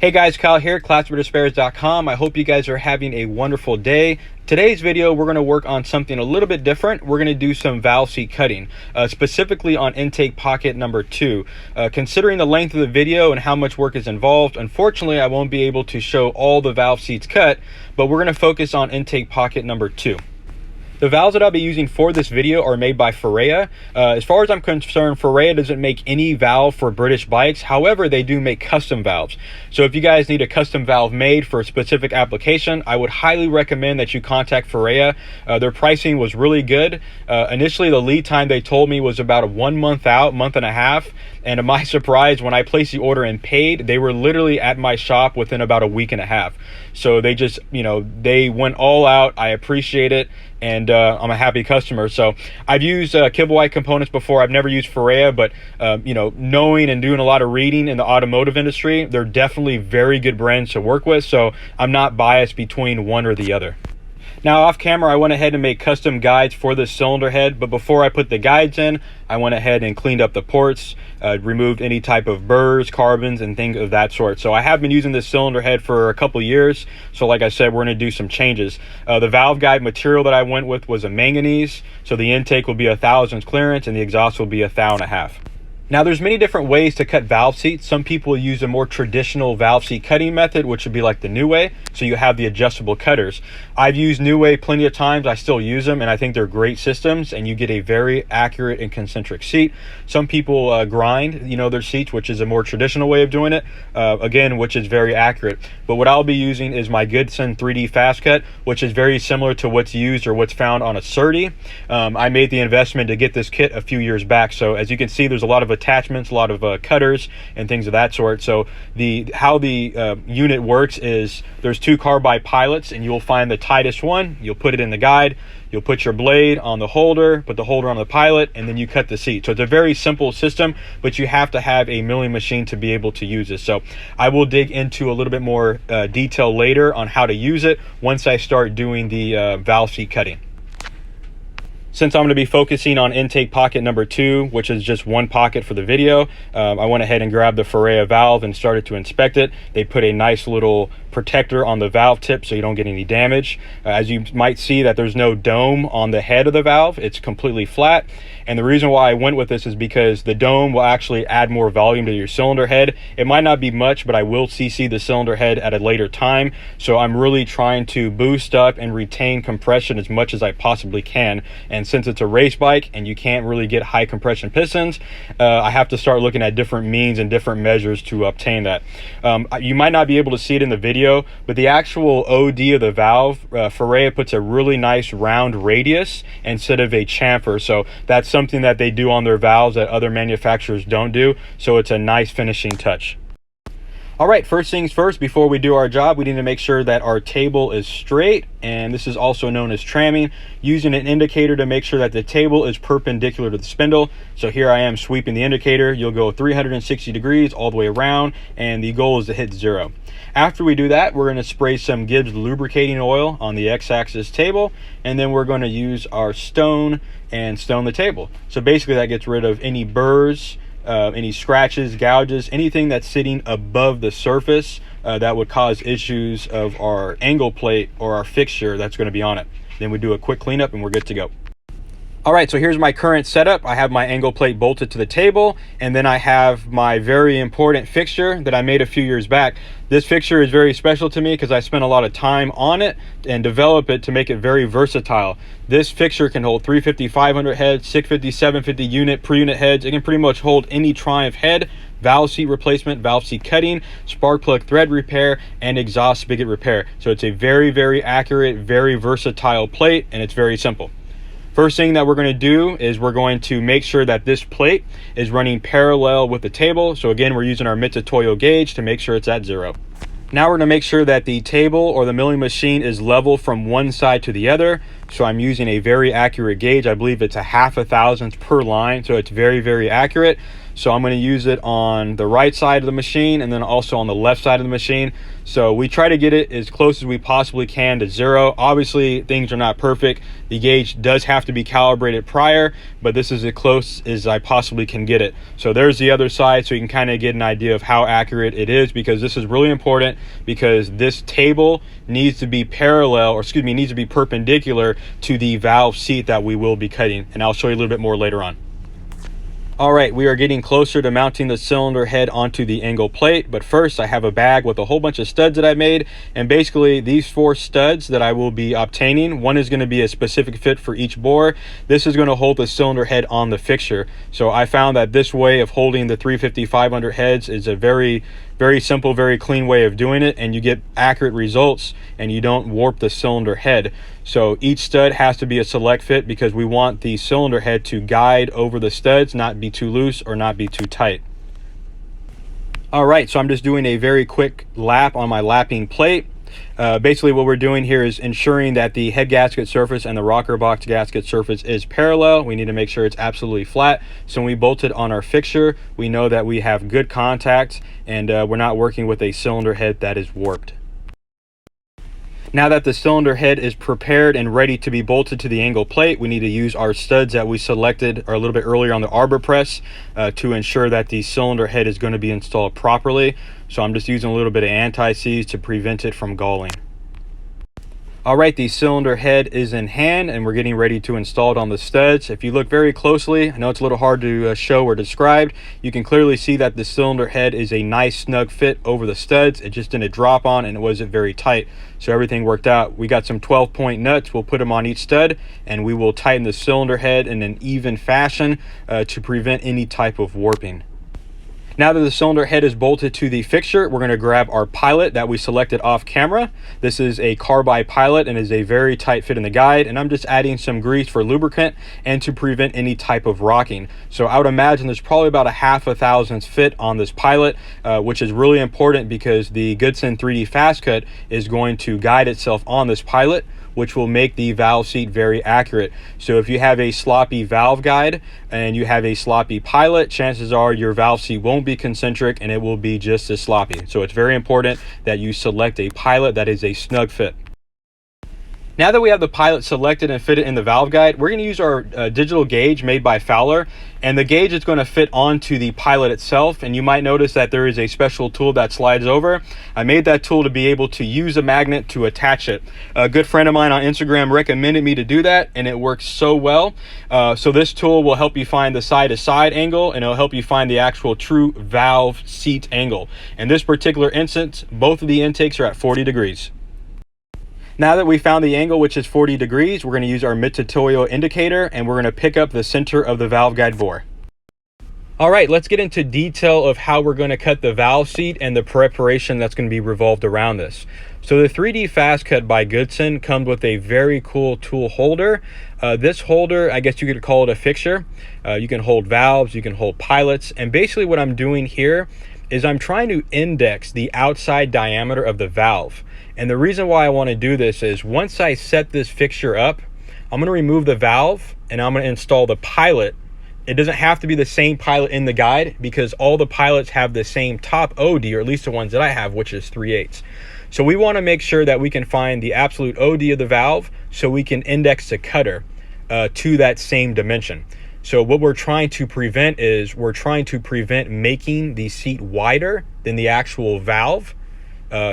Hey guys, Kyle here, classicaldespairs.com. I hope you guys are having a wonderful day. Today's video, we're going to work on something a little bit different. We're going to do some valve seat cutting, specifically on intake pocket number 2. Considering the length of the video and how much work is involved, unfortunately, I won't be able to show all the valve seats cut, but we're going to focus on intake pocket number 2. The valves that I'll be using for this video are made by Ferrea. As far as I'm concerned, Ferrea doesn't make any valve for British bikes. However, they do make custom valves. So if you guys need a custom valve made for a specific application, I would highly recommend that you contact Ferrea. Their pricing was really good. Initially, the lead time they told me was about 1 month out, month and a half. And to my surprise, when I placed the order and paid, they were literally at my shop within about a week and a half. So they just, they went all out. I appreciate it. And I'm a happy customer. So I've used Kibblewhite components before. I've never used Ferrea, but knowing and doing a lot of reading in the automotive industry, they're definitely very good brands to work with. So I'm not biased between one or the other. Now off camera, I went ahead and made custom guides for this cylinder head, but before I put the guides in, I went ahead and cleaned up the ports, removed any type of burrs, carbons, and things of that sort. So I have been using this cylinder head for a couple years. So like I said, we're going to do some changes. The valve guide material that I went with was a manganese. So the intake will be 1,000 clearance and the exhaust will be 1,500. Now there's many different ways to cut valve seats. Some people use a more traditional valve seat cutting method, which would be like the New Way. So you have the adjustable cutters. I've used New Way plenty of times. I still use them and I think they're great systems and you get a very accurate and concentric seat. Some people grind, their seats, which is a more traditional way of doing it, again, which is very accurate. But what I'll be using is my Goodson 3D Fast Cut, which is very similar to what's used or what's found on a Surdy. I made the investment to get this kit a few years back. So as you can see, there's a lot of attachments, a lot of cutters and things of that sort. So how the unit works is there's 2 carbide pilots and you'll find the tightest one, you'll put it in the guide, you'll put your blade on the holder, put the holder on the pilot, and then you cut the seat. So it's a very simple system, but you have to have a milling machine to be able to use this. So I will dig into a little bit more detail later on how to use it once I start doing the valve seat cutting. Since I'm going to be focusing on intake pocket number 2, which is just one pocket for the video, I went ahead and grabbed the Ferrea valve and started to inspect it. They put a nice little protector on the valve tip so you don't get any damage. As you might see that there's no dome on the head of the valve, it's completely flat. And the reason why I went with this is because the dome will actually add more volume to your cylinder head. It might not be much, but I will CC the cylinder head at a later time. So I'm really trying to boost up and retain compression as much as I possibly can. And since it's a race bike and you can't really get high compression pistons, I have to start looking at different means and different measures to obtain that. You might not be able to see it in the video, but the actual OD of the valve, Ferrea puts a really nice round radius instead of a chamfer. So that's something that they do on their valves that other manufacturers don't do. So it's a nice finishing touch. All right, first things first, before we do our job, we need to make sure that our table is straight, and this is also known as tramming, using an indicator to make sure that the table is perpendicular to the spindle. So here I am sweeping the indicator. You'll go 360 degrees all the way around, and the goal is to hit 0. After we do that, we're going to spray some Gibbs lubricating oil on the X-axis table, and then we're going to use our stone and stone the table. So basically that gets rid of any burrs, any scratches, gouges, anything that's sitting above the surface that would cause issues of our angle plate or our fixture that's going to be on it. Then we do a quick cleanup and we're good to go. All right, so here's my current setup. I have my angle plate bolted to the table, and then I have my very important fixture that I made a few years back. This fixture is very special to me because I spent a lot of time on it and developed it to make it very versatile. This fixture can hold 350, 500 heads, 650, 750 unit per unit heads. It can pretty much hold any Triumph head, valve seat replacement, valve seat cutting, spark plug thread repair, and exhaust spigot repair. So it's a very, very accurate, very versatile plate, and it's very simple. First thing that we're going to do is we're going to make sure that this plate is running parallel with the table. So again, we're using our Mitutoyo gauge to make sure it's at 0. Now we're going to make sure that the table or the milling machine is level from one side to the other. So I'm using a very accurate gauge. I believe it's a 0.5 thousandths per line. So it's very, very accurate. So I'm going to use it on the right side of the machine and then also on the left side of the machine. So we try to get it as close as we possibly can to 0. Obviously things are not perfect. The gauge does have to be calibrated prior, but this is as close as I possibly can get it. So there's the other side, so you can kind of get an idea of how accurate it is, because this is really important, because this table needs to be parallel, or excuse me, needs to be perpendicular to the valve seat that we will be cutting, and I'll show you a little bit more later on. All right, we are getting closer to mounting the cylinder head onto the angle plate, but first I have a bag with a whole bunch of studs that I made, and basically these 4 studs that I will be obtaining, one is going to be a specific fit for each bore. This is going to hold the cylinder head on the fixture. So I found that this way of holding the 350-500 heads is a very simple, very clean way of doing it, and you get accurate results and you don't warp the cylinder head. So each stud has to be a select fit, because we want the cylinder head to guide over the studs, not be too loose or not be too tight. All right, so I'm just doing a very quick lap on my lapping plate. Basically what we're doing here is ensuring that the head gasket surface and the rocker box gasket surface is parallel. We need to make sure it's absolutely flat. So when we bolt it on our fixture, we know that we have good contact and we're not working with a cylinder head that is warped. Now that the cylinder head is prepared and ready to be bolted to the angle plate, we need to use our studs that we selected a little bit earlier on the arbor press to ensure that the cylinder head is going to be installed properly. So I'm just using a little bit of anti-seize to prevent it from galling. All right, the cylinder head is in hand and we're getting ready to install it on the studs. If you look very closely, I know it's a little hard to show or describe, you can clearly see that the cylinder head is a nice snug fit over the studs. It just didn't drop on and it wasn't very tight. So everything worked out. We got some 12-point nuts. We'll put them on each stud and we will tighten the cylinder head in an even fashion to prevent any type of warping. Now that the cylinder head is bolted to the fixture, we're going to grab our pilot that we selected off camera. This is a carbide pilot and is a very tight fit in the guide, and I'm just adding some grease for lubricant and to prevent any type of rocking. So I would imagine there's probably about a 1/2 thousandths fit on this pilot, which is really important because the Goodson 3D Fast Cut is going to guide itself on this pilot, which will make the valve seat very accurate. So if you have a sloppy valve guide and you have a sloppy pilot, chances are your valve seat won't be concentric and it will be just as sloppy. So it's very important that you select a pilot that is a snug fit. Now that we have the pilot selected and fitted in the valve guide, we're going to use our digital gauge made by Fowler, and the gauge is going to fit onto the pilot itself. And you might notice that there is a special tool that slides over. I made that tool to be able to use a magnet to attach it. A good friend of mine on Instagram recommended me to do that, and it works so well. So this tool will help you find the side-to-side angle, and it'll help you find the actual true valve seat angle. In this particular instance, both of the intakes are at 40 degrees. Now that we found the angle, which is 40 degrees, we're going to use our mid-tutorial indicator and we're going to pick up the center of the valve guide bore. All right, let's get into detail of how we're going to cut the valve seat and the preparation that's going to be revolved around this. So the 3D Fast Cut by Goodson comes with a very cool tool holder. This holder, I guess you could call it a fixture. You can hold valves, you can hold pilots, and basically what I'm doing here is I'm trying to index the outside diameter of the valve. And the reason why I want to do this is once I set this fixture up, I'm going to remove the valve and I'm going to install the pilot. It doesn't have to be the same pilot in the guide because all the pilots have the same top OD, or at least the ones that I have, which is 3/8. So we want to make sure that we can find the absolute OD of the valve so we can index the cutter to that same dimension. So what we're trying to prevent is making the seat wider than the actual valve.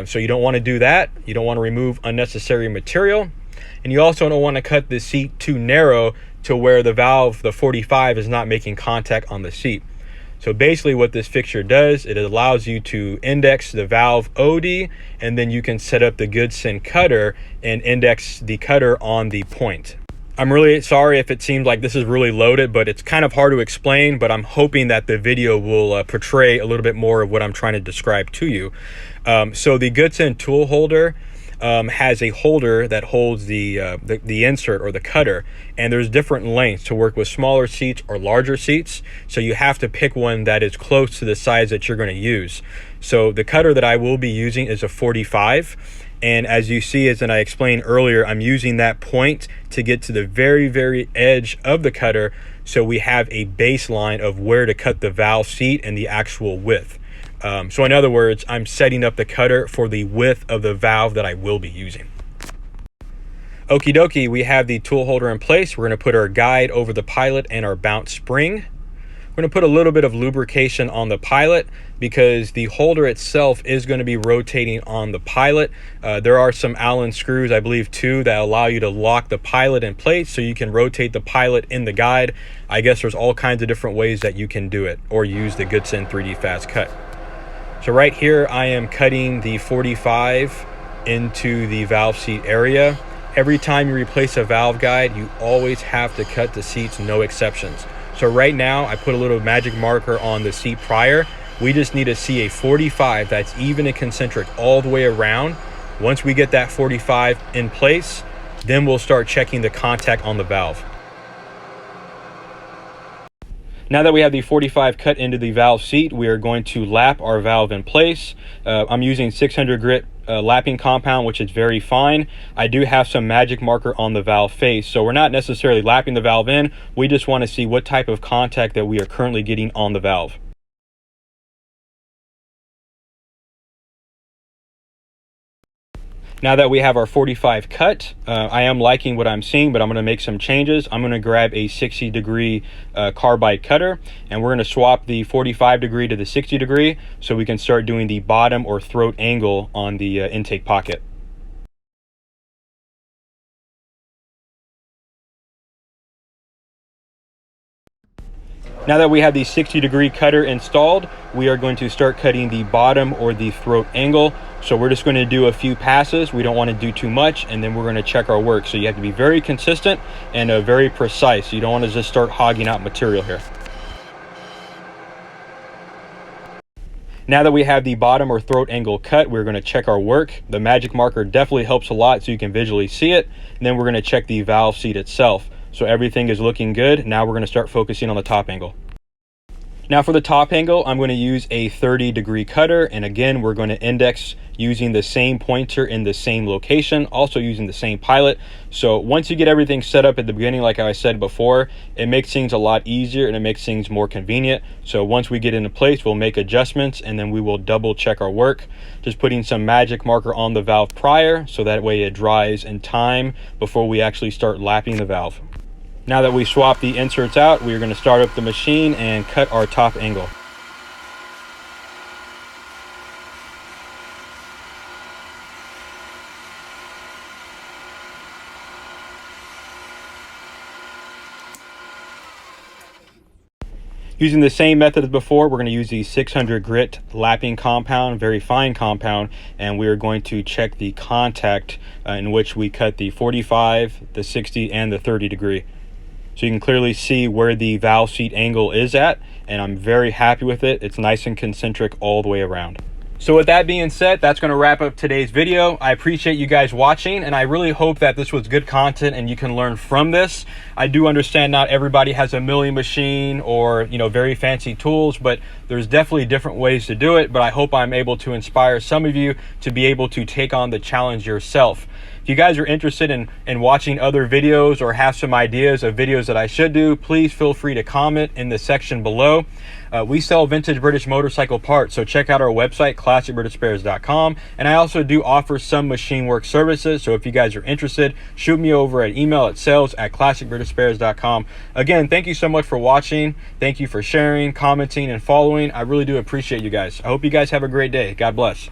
So you don't want to do that. You don't want to remove unnecessary material. And you also don't want to cut the seat too narrow to where the valve, the 45, is not making contact on the seat. So basically what this fixture does, it allows you to index the valve OD, and then you can set up the Goodson cutter and index the cutter on the point. I'm really sorry if it seems like this is really loaded, but it's kind of hard to explain, but I'm hoping that the video will portray a little bit more of what I'm trying to describe to you. So the Goodson tool holder has a holder that holds the insert or the cutter, and there's different lengths to work with smaller seats or larger seats. So you have to pick one that is close to the size that you're going to use. So the cutter that I will be using is a 45. And as you see, as I explained earlier, I'm using that point to get to the very edge of the cutter, so we have a baseline of where to cut the valve seat and the actual width. So in other words, I'm setting up the cutter for the width of the valve that I will be using. Okie dokie, we have the tool holder in place. We're going to put our guide over the pilot and our bounce spring. We're going to put a little bit of lubrication on the pilot because the holder itself is going to be rotating on the pilot. There are some Allen screws, I believe 2, that allow you to lock the pilot in place so you can rotate the pilot in the guide. I guess there's all kinds of different ways that you can do it, or use the Goodson 3D Fast Cut. So right here, I am cutting the 45 into the valve seat area. Every time you replace a valve guide, you always have to cut the seats, no exceptions. So right now, I put a little magic marker on the seat prior. We just need to see a 45 that's even and concentric all the way around. Once we get that 45 in place, then we'll start checking the contact on the valve. Now that we have the 45 cut into the valve seat, we are going to lap our valve in place. I'm using 600 grit lapping compound, which is very fine. I do have some magic marker on the valve face, so we're not necessarily lapping the valve in. We just want to see what type of contact that we are currently getting on the valve. Now that we have our 45 cut, I am liking what I'm seeing, but I'm going to make some changes. I'm going to grab a 60-degree carbide cutter, and we're going to swap the 45-degree to the 60-degree so we can start doing the bottom or throat angle on the intake pocket. Now that we have the 60-degree cutter installed, we are going to start cutting the bottom or the throat angle. So we're just going to do a few passes. We don't want to do too much, and then we're going to check our work. So you have to be very consistent and very precise. You don't want to just start hogging out material here. Now that we have the bottom or throat angle cut, we're going to check our work. The magic marker definitely helps a lot so you can visually see it. And then we're going to check the valve seat itself. So everything is looking good. Now we're going to start focusing on the top angle. Now for the top angle, I'm going to use a 30-degree cutter. And again, we're going to index using the same pointer in the same location, also using the same pilot. So once you get everything set up at the beginning, like I said before, it makes things a lot easier and it makes things more convenient. So once we get into place, we'll make adjustments and then we will double check our work. Just putting some magic marker on the valve prior so that way it dries in time before we actually start lapping the valve. Now that we swap the inserts out, we are going to start up the machine and cut our top angle. Using the same method as before, we're going to use the 600 grit lapping compound, very fine compound, and we are going to check the contact in which we cut the 45, the 60, and the 30 degree. So you can clearly see where the valve seat angle is at, and I'm very happy with it. It's nice and concentric all the way around. So with that being said, that's going to wrap up today's video. I appreciate you guys watching, and I really hope that this was good content and you can learn from this. I do understand not everybody has a milling machine or, very fancy tools, but there's definitely different ways to do it. But I hope I'm able to inspire some of you to be able to take on the challenge yourself. If you guys are interested in watching other videos or have some ideas of videos that I should do, please feel free to comment in the section below. We sell vintage British motorcycle parts, so check out our website, classicbritishspares.com. And I also do offer some machine work services, so if you guys are interested, shoot me over at email at sales@classicbritishspares.com. Again, thank you so much for watching. Thank you for sharing, commenting, and following. I really do appreciate you guys. I hope you guys have a great day. God bless.